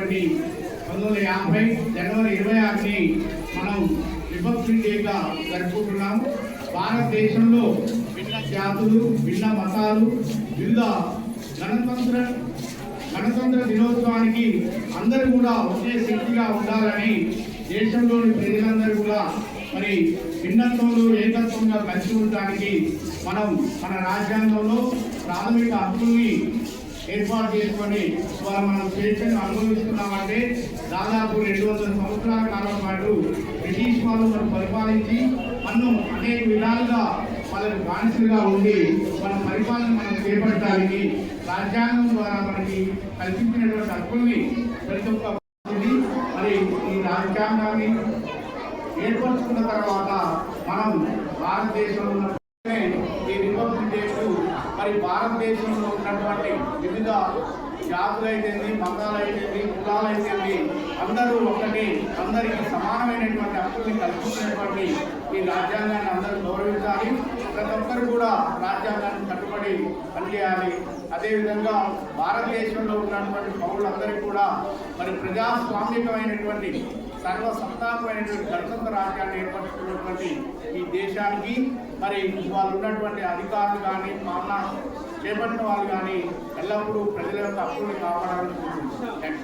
అయినటువంటి 1950 జనవరి 26ని మనం రిపబ్లిక్ డేగా జరుపుకుంటున్నాము. భారతదేశంలో భిన్న జాతులు, భిన్న మతాలు, వివిధ గణతంత్ర దినోత్సవానికి అందరూ కూడా ఒకే శక్తిగా ఉండాలని దేశంలోని ప్రజలందరూ కూడా మరి భిన్నత్వంలో ఏకత్వంగా కలిసి ఉండడానికి మనం మన రాజ్యాంగంలో ప్రాథమిక హక్కుల్ని ఏర్పాటు చేసుకొని ఇవాళ మనం స్వేచ్ఛను అనుభవిస్తున్నామంటే దాదాపు 200 సంవత్సరాల కాలం పాటు బ్రిటిష్ వాళ్ళు మనం పరిపాలించి మనం అనేక విధాలుగా వాళ్ళకి బానిసలుగా ఉండి మన పరిపాలన మనం చేపట్టడానికి రాజ్యాంగం ద్వారా మనకి కల్పించినటువంటి హక్కుల్ని ప్రతి ఒక్క మరి ఈ రాజ్యాంగాన్ని ఏర్పరచుకున్న తర్వాత మనం భారతదేశంలో ఉన్న ఈ రిపబ్లిక్ డేకు మరి భారతదేశంలో ఉన్నటువంటి వివిధ జాతులైతేంది, మతాలైతేంది, కులాలైతేంది అందరూ ఒకటి, అందరికీ సమానమైనటువంటి హక్కుల్ని కల్పించినటువంటి ఈ రాజ్యాంగాన్ని అందరూ గౌరవించాలి. ప్రతి ఒక్కరు కూడా రాజ్యాంగాన్ని కట్టుబడి పనిచేయాలి. అదేవిధంగా భారతదేశంలో ఉన్నటువంటి పౌరులందరికీ కూడా మరి ప్రజాస్వామికమైనటువంటి సర్వసత్తాకమైనటువంటి గణతంత్ర రాజ్యాన్ని ఏర్పరుచుకున్నటువంటి ఈ దేశానికి మరి వాళ్ళు ఉన్నటువంటి అధికారులు కానీ, పాలన చేపట్టిన వాళ్ళు కానీ ఎల్లప్పుడూ ప్రజల యొక్క హక్కుల్ని కాపాడాలని కోరుకుంటున్నాను.